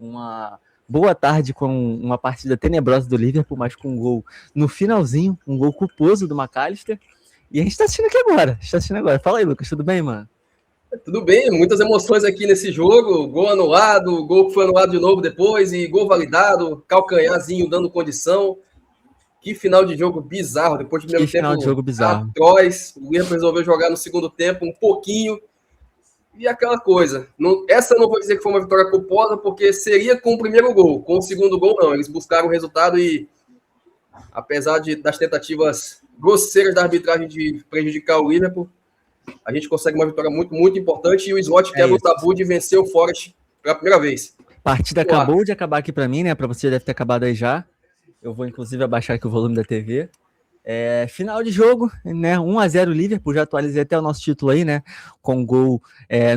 uma boa tarde com uma partida tenebrosa do Liverpool, mas com um gol no finalzinho, um gol culposo do McAllister. E a gente tá assistindo aqui agora. Fala aí, Lucas, tudo bem, mano? Tudo bem, muitas emoções aqui nesse jogo. Gol anulado, gol que foi anulado de novo depois, e gol validado, calcanharzinho dando condição. Que final de jogo bizarro. Depois do primeiro tempo, atroz. O Liverpool resolveu jogar no segundo tempo um pouquinho. E aquela coisa. Essa eu não vou dizer que foi uma vitória culposa, porque seria com o primeiro gol. Com o segundo gol, não. Eles buscaram o resultado e, apesar das tentativas grosseiras da arbitragem de prejudicar o Liverpool, a gente consegue uma vitória muito, muito importante. E o Slot quebra o tabu de vencer o Forest pela primeira vez. A partida acabou de acabar aqui para mim, né? Para você deve ter acabado aí já. Eu vou, inclusive, abaixar aqui o volume da TV. Final de jogo, né? 1-0 Liverpool, já atualizei até o nosso título aí, né? Com gol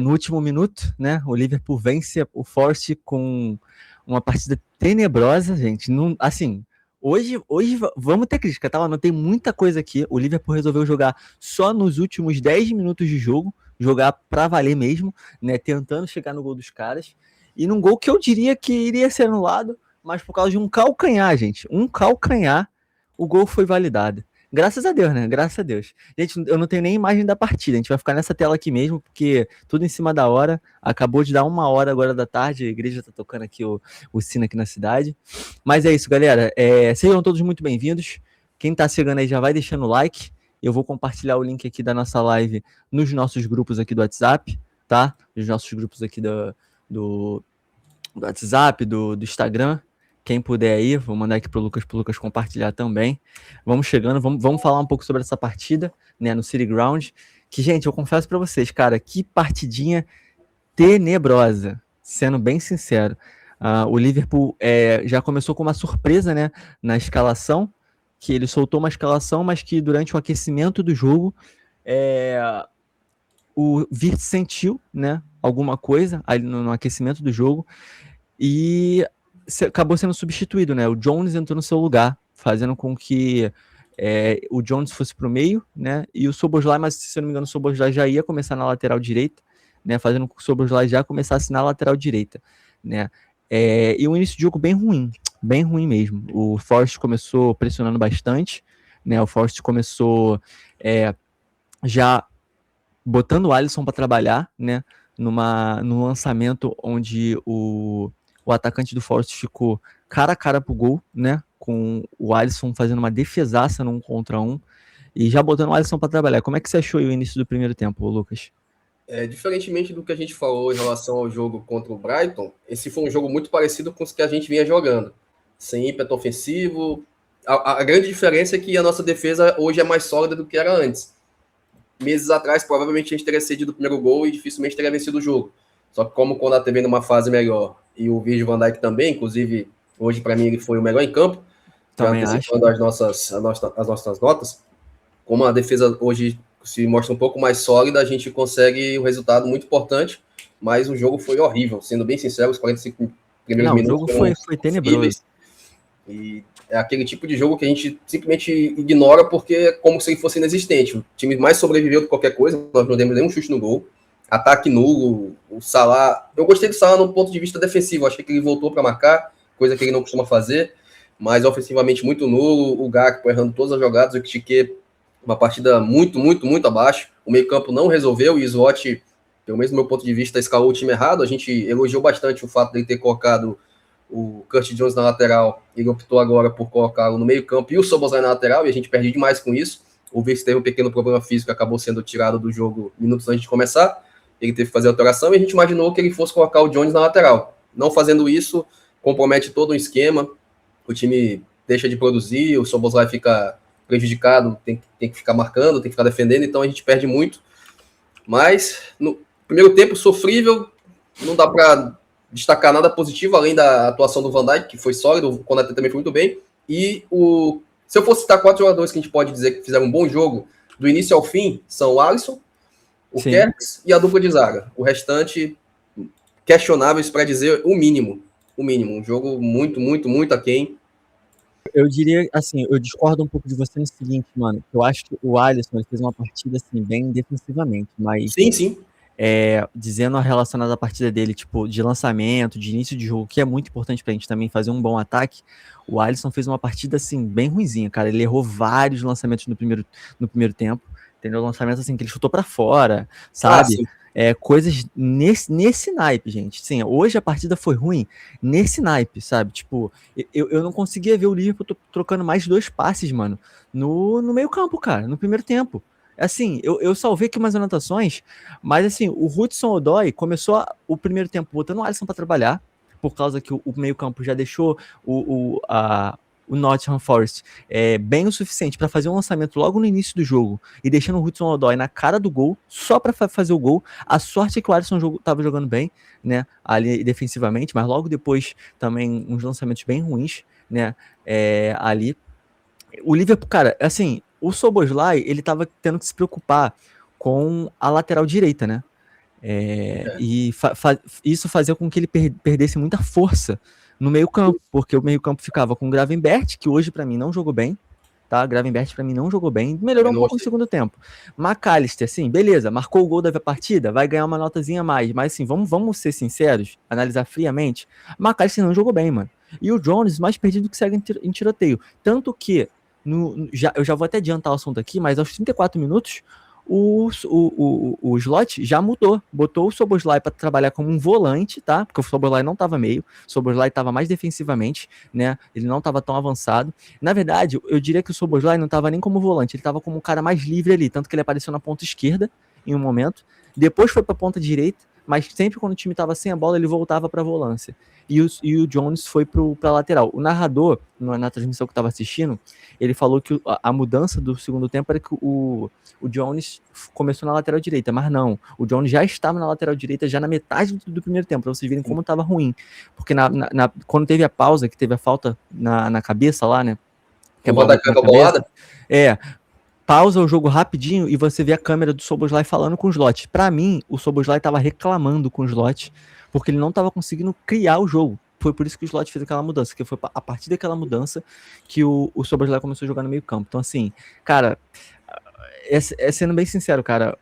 no último minuto, né? O Liverpool vence o Forest com uma partida tenebrosa, gente. Não, assim, hoje vamos ter crítica, tá? Não tem muita coisa aqui. O Liverpool resolveu jogar só nos últimos 10 minutos de jogo, jogar pra valer mesmo, né? Tentando chegar no gol dos caras. E num gol que eu diria que iria ser anulado, mas por causa de um calcanhar, gente. Um calcanhar, o gol foi validado. Graças a Deus, né? Graças a Deus. Gente, eu não tenho nem imagem da partida. A gente vai ficar nessa tela aqui mesmo, porque tudo em cima da hora. Acabou de dar 1h agora da tarde. A igreja tá tocando aqui o sino aqui na cidade. Mas é isso, galera. Sejam todos muito bem-vindos. Quem tá chegando aí já vai deixando o like. Eu vou compartilhar o link aqui da nossa live nos nossos grupos aqui do WhatsApp, tá? Nos nossos grupos aqui do WhatsApp, do Instagram. Quem puder aí, vou mandar aqui pro Lucas compartilhar também. Vamos chegando, vamos falar um pouco sobre essa partida, né, no City Ground, que, gente, eu confesso para vocês, cara, que partidinha tenebrosa, sendo bem sincero. O Liverpool já começou com uma surpresa, né, na escalação, que ele soltou uma escalação, mas que durante o aquecimento do jogo, o Wirtz sentiu, né, alguma coisa ali no aquecimento do jogo, e acabou sendo substituído, né? O Jones entrou no seu lugar, fazendo com que o Jones fosse para o meio, né? E o Szoboszlai, mas se eu não me engano, o Szoboszlai já ia começar na lateral direita, né? Fazendo com que o Szoboszlai já começasse na lateral direita, né? E um início de jogo bem ruim mesmo. O Forest começou pressionando bastante, né? O Forest começou já botando o Alisson para trabalhar, né? No lançamento onde o atacante do Forest ficou cara a cara pro gol, né? Com o Alisson fazendo uma defesaça no 1 contra 1 e já botando o Alisson para trabalhar. Como é que você achou aí o início do primeiro tempo, Lucas? Diferentemente do que a gente falou em relação ao jogo contra o Brighton, esse foi um jogo muito parecido com os que a gente vinha jogando. Sem ímpeto ofensivo. A grande diferença é que a nossa defesa hoje é mais sólida do que era antes. Meses atrás, provavelmente a gente teria cedido o primeiro gol e dificilmente teria vencido o jogo. Só que como quando ela teve numa fase melhor e o Virgil van Dijk também, inclusive hoje para mim ele foi o melhor em campo, também antecipando as nossas notas, como a defesa hoje se mostra um pouco mais sólida, a gente consegue um resultado muito importante, mas o jogo foi horrível, sendo bem sincero, os 45 primeiros minutos o jogo foi tenebroso. E é aquele tipo de jogo que a gente simplesmente ignora porque é como se ele fosse inexistente. O time mais sobreviveu de qualquer coisa, nós não demos nenhum chute no gol. Ataque nulo, o Salah... Eu gostei do Salah no ponto de vista defensivo, achei que ele voltou para marcar, coisa que ele não costuma fazer, mas ofensivamente muito nulo, o Gakpo errando todas as jogadas, o Kitike uma partida muito, muito, muito abaixo. O meio-campo não resolveu e o Slot, pelo menos do meu ponto de vista, escalou o time errado. A gente elogiou bastante o fato de ele ter colocado o Curtis Jones na lateral. Ele optou agora por colocá-lo no meio-campo e o Szoboszlai na lateral, e a gente perde demais com isso. O Wirtz teve um pequeno problema físico, acabou sendo tirado do jogo minutos antes de começar. Ele teve que fazer a alteração e a gente imaginou que ele fosse colocar o Jones na lateral. Não fazendo isso, compromete todo o esquema. O time deixa de produzir, o Szoboszlai fica prejudicado, tem que ficar marcando, tem que ficar defendendo, então a gente perde muito. Mas no primeiro tempo sofrível, não dá para destacar nada positivo, além da atuação do Van Dijk, que foi sólido, o Konaté também foi muito bem, e se eu fosse citar 4 jogadores que a gente pode dizer que fizeram um bom jogo, do início ao fim, são o Alisson, o Kerkez e a dupla de zaga. O restante, questionáveis para dizer o mínimo. Um jogo muito, muito, muito aquém. Eu diria, assim, eu discordo um pouco de você no seguinte, mano. Eu acho que o Alisson ele fez uma partida, assim, bem defensivamente, mas... Sim. dizendo relacionado à partida dele, tipo, de lançamento, de início de jogo, que é muito importante pra gente também fazer um bom ataque. O Alisson fez uma partida, assim, bem ruinzinha, cara. Ele errou vários lançamentos no primeiro tempo, entendeu? Lançamentos, assim, que ele chutou pra fora, Ah, sabe? sim. Coisas nesse naipe, gente. Sim, hoje a partida foi ruim nesse naipe, sabe? Tipo, eu não conseguia ver o Liverpool trocando mais de 2 passes, mano, no meio campo, cara, no primeiro tempo. Assim, eu salvei aqui umas anotações, mas assim, o Hudson-Odoi começou o primeiro tempo botando o Alisson para trabalhar, por causa que o meio-campo já deixou o Nottingham Forest bem o suficiente para fazer um lançamento logo no início do jogo e deixando o Hudson-Odoi na cara do gol, só para fazer o gol. A sorte é que o Alisson estava jogando bem, né, ali defensivamente, mas logo depois também uns lançamentos bem ruins, né, ali. O Liverpool, cara, assim, o Szoboszlai, ele tava tendo que se preocupar com a lateral direita, né? É. E isso fazia com que ele perdesse muita força no meio-campo, porque o meio-campo ficava com o Gravenberch, que hoje para mim não jogou bem, tá? Gravenberch para mim não jogou bem, melhorou Também um não pouco no gostei. segundo tempo. McAllister, assim, beleza, marcou o gol da partida, vai ganhar uma notazinha a mais, mas assim, vamos ser sinceros, analisar friamente, McAllister não jogou bem, mano. E o Jones mais perdido que segue em tiroteio. Tanto que, eu já vou até adiantar o assunto aqui, mas aos 34 minutos, o slot já mudou, botou o Szoboszlai para trabalhar como um volante, tá? Porque o Szoboszlai não estava meio, o Szoboszlai estava mais defensivamente, né? Ele não estava tão avançado. Na verdade, eu diria que o Szoboszlai não estava nem como volante, ele estava como um cara mais livre ali, tanto que ele apareceu na ponta esquerda em um momento, depois foi para a ponta direita, mas sempre quando o time estava sem a bola, ele voltava para a volância. E o Jones foi para a lateral. O narrador, na transmissão que eu estava assistindo, ele falou que a mudança do segundo tempo era que o Jones começou na lateral direita, mas não. O Jones já estava na lateral direita já na metade do primeiro tempo, para vocês verem como estava ruim. Porque quando teve a pausa, que teve a falta na cabeça lá, né? Que a O bola Van Dijk bateu na leva a cabeça. bolada. Pausa o jogo rapidinho e você vê a câmera do Szoboszlai falando com o Slot. Para mim, o Szoboszlai estava reclamando com o Slot, porque ele não estava conseguindo criar o jogo. Foi por isso que o Slot fez aquela mudança, que foi a partir daquela mudança que o Szoboszlai começou a jogar no meio campo. Então, assim, cara, sendo bem sincero, cara,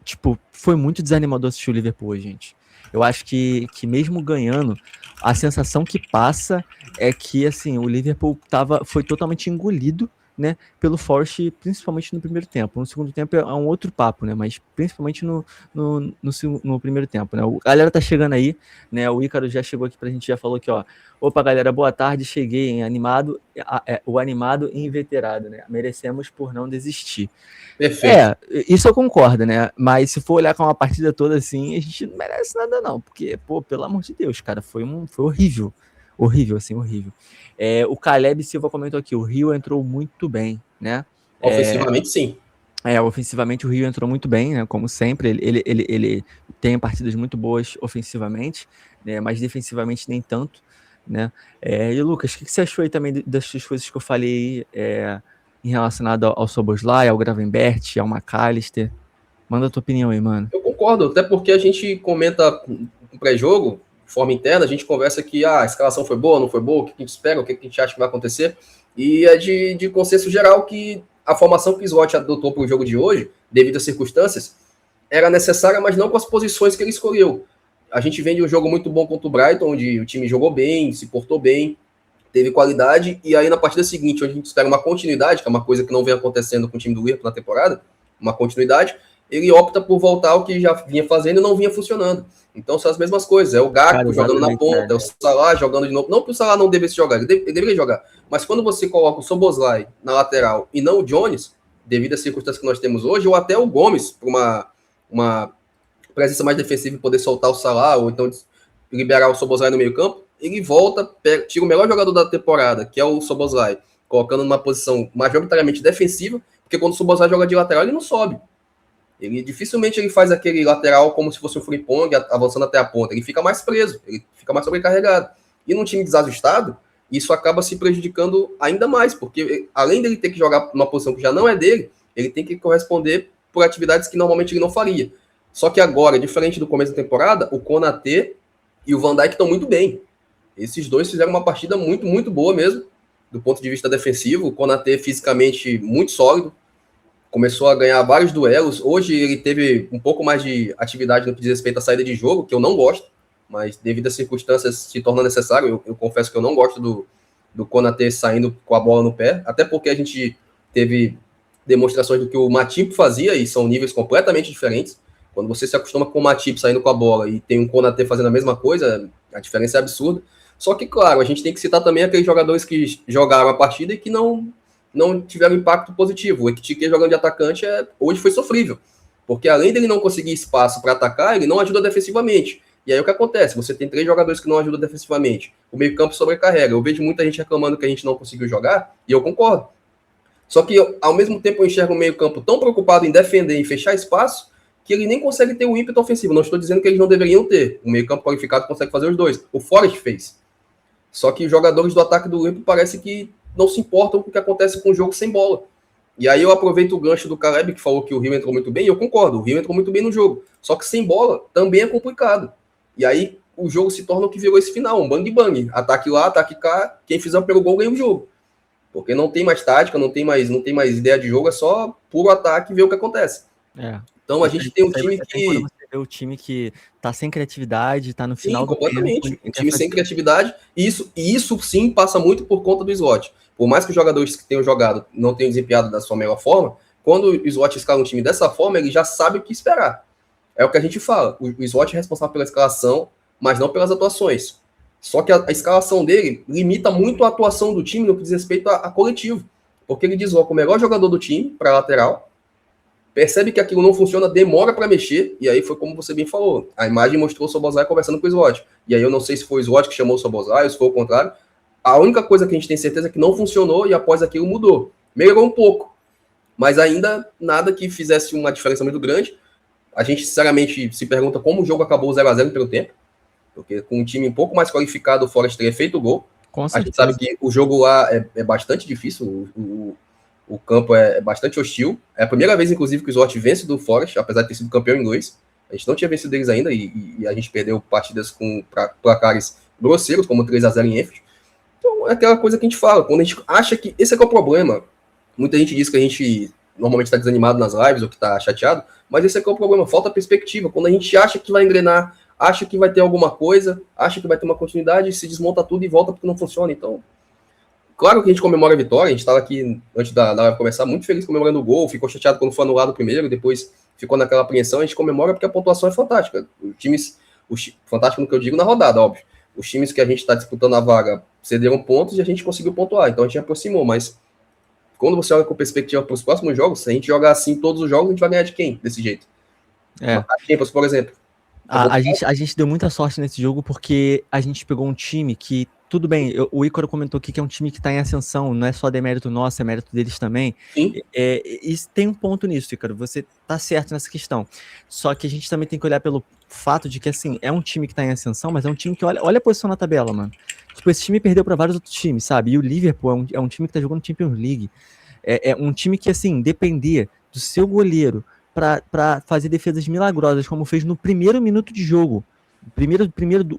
tipo, foi muito desanimador assistir o Liverpool hoje, gente. Eu acho que mesmo ganhando, a sensação que passa é que, assim, o Liverpool foi totalmente engolido, né, pelo Forest, principalmente no primeiro tempo. No segundo tempo é um outro papo, né, mas principalmente no primeiro tempo, né. A galera tá chegando aí, né, o Ícaro já chegou aqui pra gente, já falou aqui, ó. Opa, galera, boa tarde, cheguei, hein, animado, o animado e inveterado, né, merecemos por não desistir. Perfeito. Isso eu concordo, né? Mas se for olhar com uma partida toda assim, a gente não merece nada, não. Porque, pô, pelo amor de Deus, cara, foi horrível. Horrível, assim, horrível. O Caleb Silva comentou aqui, o Rio entrou muito bem, né? Ofensivamente, sim. Ofensivamente o Rio entrou muito bem, né? Como sempre, ele tem partidas muito boas ofensivamente, né? Mas defensivamente nem tanto, né? E Lucas, o que você achou aí também das coisas que eu falei em relacionado ao Szoboszlai, ao Gravenberch, ao McAllister? Manda a tua opinião aí, mano. Eu concordo, até porque a gente comenta no pré-jogo, de forma interna, a gente conversa que a escalação foi boa, não foi boa, o que a gente espera, o que a gente acha que vai acontecer, e é de consenso geral que a formação que o Slot adotou para o jogo de hoje, devido às circunstâncias, era necessária, mas não com as posições que ele escolheu. A gente vem de um jogo muito bom contra o Brighton, onde o time jogou bem, se portou bem, teve qualidade, e aí na partida seguinte, onde a gente espera uma continuidade, que é uma coisa que não vem acontecendo com o time do Liverpool na temporada, uma continuidade, ele opta por voltar ao que já vinha fazendo e não vinha funcionando. Então são as mesmas coisas, é o Gakpo jogando na ponta, é o Salah jogando de novo, não que o Salah não devesse jogar, ele deveria jogar, mas quando você coloca o Szoboszlai na lateral e não o Jones, devido às circunstâncias que nós temos hoje, ou até o Gomes, para uma presença mais defensiva e poder soltar o Salah, ou então liberar o Szoboszlai no meio campo, ele volta, tira o melhor jogador da temporada, que é o Szoboszlai, colocando numa posição majoritariamente defensiva, porque quando o Szoboszlai joga de lateral, ele não sobe. Ele dificilmente ele faz aquele lateral como se fosse um Frimpong, avançando até a ponta. Ele fica mais preso, ele fica mais sobrecarregado. E num time desajustado, isso acaba se prejudicando ainda mais, porque além dele ter que jogar numa posição que já não é dele, ele tem que corresponder por atividades que normalmente ele não faria. Só que agora, diferente do começo da temporada, o Konaté e o Van Dijk estão muito bem. Esses dois fizeram uma partida muito, muito boa mesmo, do ponto de vista defensivo. O Konaté fisicamente muito sólido, começou a ganhar vários duelos. Hoje ele teve um pouco mais de atividade no que diz respeito à saída de jogo, que eu não gosto, mas devido às circunstâncias se torna necessário. Eu confesso que eu não gosto do Konaté saindo com a bola no pé, até porque a gente teve demonstrações do que o Matip fazia, e são níveis completamente diferentes. Quando você se acostuma com o Matip saindo com a bola e tem um Konaté fazendo a mesma coisa, a diferença é absurda. Só que, claro, a gente tem que citar também aqueles jogadores que jogaram a partida e que não tiveram impacto positivo. O Ekitike jogando de atacante hoje foi sofrível, porque além dele não conseguir espaço para atacar, ele não ajuda defensivamente. E aí o que acontece? Você tem 3 jogadores que não ajudam defensivamente, o meio campo sobrecarrega. Eu vejo muita gente reclamando que a gente não conseguiu jogar, e eu concordo. Só que, ao mesmo tempo, eu enxergo o meio campo tão preocupado em defender e fechar espaço, que ele nem consegue ter o ímpeto ofensivo. Não estou dizendo que eles não deveriam ter. O meio campo qualificado consegue fazer os dois. O Forest fez. Só que os jogadores do ataque do Liverpool parece que não se importam com o que acontece com o jogo sem bola. E aí eu aproveito o gancho do Caleb, que falou que o Rio entrou muito bem, e eu concordo, o Rio entrou muito bem no jogo. Só que sem bola também é complicado. E aí o jogo se torna o que virou esse final, um bang-bang. Ataque lá, ataque cá, quem fizer pelo gol ganha o jogo. Porque não tem mais tática, não tem mais ideia de jogo, é só puro ataque e ver o que acontece. Então a gente tem um time que... Quando você vê o time que tá sem criatividade, tá no final do tempo. Um time sem criatividade, e isso sim passa muito por conta do slot. Por mais que os jogadores que tenham jogado não tenham desempenhado da sua melhor forma, quando o slot escala um time dessa forma, ele já sabe o que esperar. É o que a gente fala. O slot é responsável pela escalação, mas não pelas atuações. Só que a escalação dele limita muito a atuação do time no que diz respeito a coletivo. Porque ele desloca o melhor jogador do time para a lateral, percebe que aquilo não funciona, demora para mexer, e aí foi como você bem falou. A imagem mostrou o Szoboszlai conversando com o Slot. E aí eu não sei se foi o Slot que chamou o Szoboszlai, ou se foi o contrário. A única coisa que a gente tem certeza é que não funcionou, e após aquilo mudou. Melhorou um pouco, mas ainda nada que fizesse uma diferença muito grande. A gente, sinceramente, se pergunta como o jogo acabou 0-0 pelo tempo, porque com um time um pouco mais qualificado, o Forest teria feito o gol. A gente sabe que o jogo lá é bastante difícil, o campo é bastante hostil. É a primeira vez, inclusive, que o Slot vence do Forest, apesar de ter sido campeão inglês. A gente não tinha vencido eles ainda e a gente perdeu partidas com placares grosseiros, como 3-0 em Enfield. Então, é aquela coisa que a gente fala. Quando a gente acha que esse é o problema, muita gente diz que a gente normalmente está desanimado nas lives ou que está chateado, mas esse é o problema, falta perspectiva. Quando a gente acha que vai engrenar, acha que vai ter alguma coisa, acha que vai ter uma continuidade, se desmonta tudo e volta porque não funciona. Então, claro que a gente comemora a vitória, a gente estava aqui, antes da live começar, muito feliz comemorando o gol, ficou chateado quando foi anulado primeiro, depois ficou naquela apreensão, a gente comemora porque a pontuação é fantástica. Fantástico no que eu digo na rodada, óbvio. Os times que a gente está disputando a vaga cederam pontos e a gente conseguiu pontuar, então a gente aproximou, mas quando você olha com perspectiva para os próximos jogos, se a gente jogar assim todos os jogos, a gente vai ganhar de quem, desse jeito? A Champions, por exemplo. A gente deu muita sorte nesse jogo porque a gente pegou um time que, tudo bem, o Ícaro comentou aqui que é um time que está em ascensão, não é só demérito nosso, é mérito deles também. Sim. E tem um ponto nisso, Ícaro, você tá certo nessa questão. Só que a gente também tem que olhar pelo fato de que, assim, é um time que está em ascensão, mas é um time que olha a posição na tabela, mano. Tipo, esse time perdeu para vários outros times, sabe? E o Liverpool é um time que tá jogando Champions League. É um time que, assim, depender do seu goleiro para fazer defesas milagrosas, como fez no primeiro minuto de jogo. Primeiro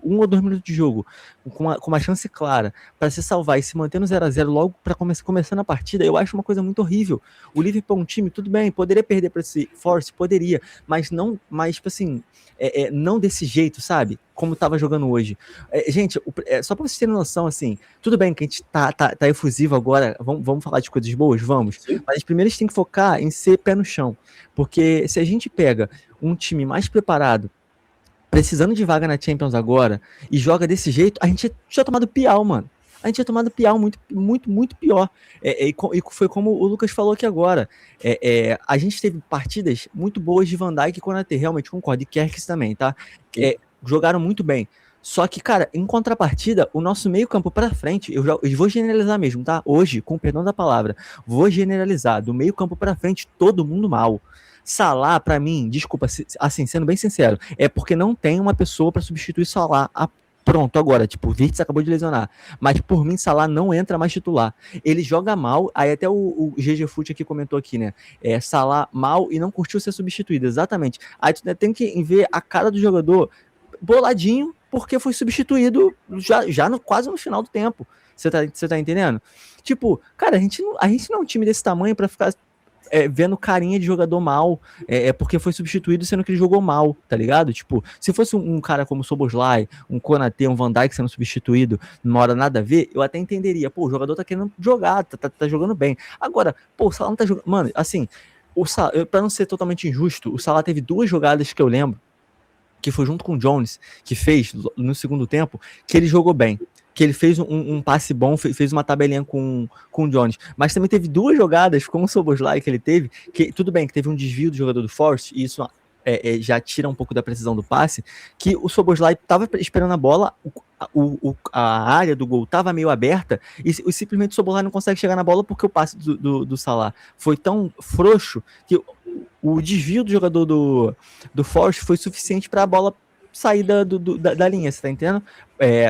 1 ou 2 minutos de jogo, com uma chance clara, para se salvar e se manter no 0-0 logo para começando a partida, eu acho uma coisa muito horrível. O Liverpool é um time, tudo bem, poderia perder para esse Forest, poderia, mas não, tipo assim, não desse jeito, sabe? Como estava jogando hoje. Gente, só para vocês terem noção, assim, tudo bem que a gente tá efusivo agora, vamos falar de coisas boas? Vamos. Sim. Mas primeiro a gente tem que focar em ser pé no chão, porque se a gente pega um time mais preparado, precisando de vaga na Champions agora, e joga desse jeito, a gente tinha tomado piau, mano. A gente tinha tomado piau muito, muito, muito pior. E foi como o Lucas falou aqui agora. A gente teve partidas muito boas de Van Dijk e Konaté, realmente concordo, e Kerkez também, tá? Jogaram muito bem. Só que, cara, em contrapartida, o nosso meio campo pra frente, eu vou generalizar mesmo, tá? Hoje, com o perdão da palavra, vou generalizar. Do meio campo pra frente, todo mundo mal. Salah, pra mim, desculpa, assim, sendo bem sincero, é porque não tem uma pessoa pra substituir Salah pronto agora, tipo, o Wirtz acabou de lesionar, mas por mim Salah não entra mais titular, ele joga mal, aí até o GG Fute aqui comentou aqui, né, Salah mal e não curtiu ser substituído, exatamente, aí tu tem que ver a cara do jogador boladinho, porque foi substituído já quase no final do tempo, você tá entendendo? Tipo, cara, a gente não é um time desse tamanho pra ficar vendo carinha de jogador mal, porque foi substituído sendo que ele jogou mal, tá ligado? Tipo, se fosse um cara como o Szoboszlai, um Konaté, um Van Dijk sendo substituído numa hora nada a ver, eu até entenderia. Pô, o jogador tá querendo jogar, tá jogando bem. Agora, pô, o Salah não tá jogando... Mano, assim, pra não ser totalmente injusto, o Salah teve 2 jogadas que eu lembro, que foi junto com o Jones, que fez no segundo tempo, que ele jogou bem. Que ele fez um passe bom, fez uma tabelinha com o Jones. Mas também teve 2 jogadas com o Szoboszlai que ele teve, que tudo bem, que teve um desvio do jogador do Forest, e isso já tira um pouco da precisão do passe, que o Szoboszlai estava esperando a bola, a área do gol estava meio aberta, e simplesmente o Szoboszlai não consegue chegar na bola porque o passe do Salah foi tão frouxo que o desvio do jogador do Forest foi suficiente para a bola sair da linha, você tá entendendo?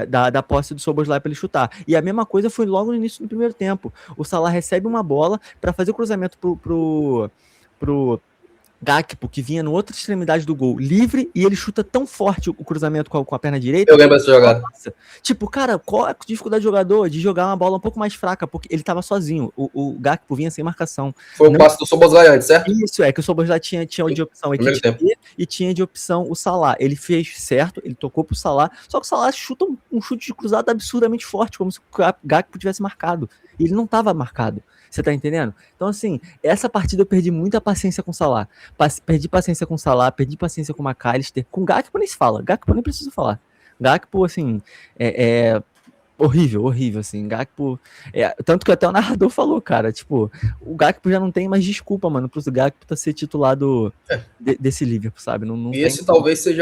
Da posse do Szoboszlai para ele chutar. E a mesma coisa foi logo no início do primeiro tempo. O Salah recebe uma bola para fazer o cruzamento pro Gakpo, que vinha na outra extremidade do gol, livre, e ele chuta tão forte o cruzamento com a perna direita. Eu lembro dessa jogada. Tipo, cara, qual é a dificuldade do jogador de jogar uma bola um pouco mais fraca? Porque ele tava sozinho. O Gakpo vinha sem marcação. Foi um passe do Szoboszlai antes, certo? Isso, que o Szoboszlai tinha de opção e tinha de opção o Salah. Ele fez certo, ele tocou pro Salah, só que o Salah chuta um chute de cruzado absurdamente forte, como se o Gakpo tivesse marcado. E ele não tava marcado. Você tá entendendo? Então, assim, essa partida eu perdi muita paciência com o Salah. Perdi paciência com o Salah, perdi paciência com o McAllister. Com o Gakpo nem se fala. Gakpo nem preciso falar. Gakpo, assim, horrível, assim. Gakpo... tanto que até o narrador falou, cara, tipo, o Gakpo já não tem mais desculpa, mano, pro Gakpo ser titulado desse Liverpool, sabe? Não e tem... esse talvez seja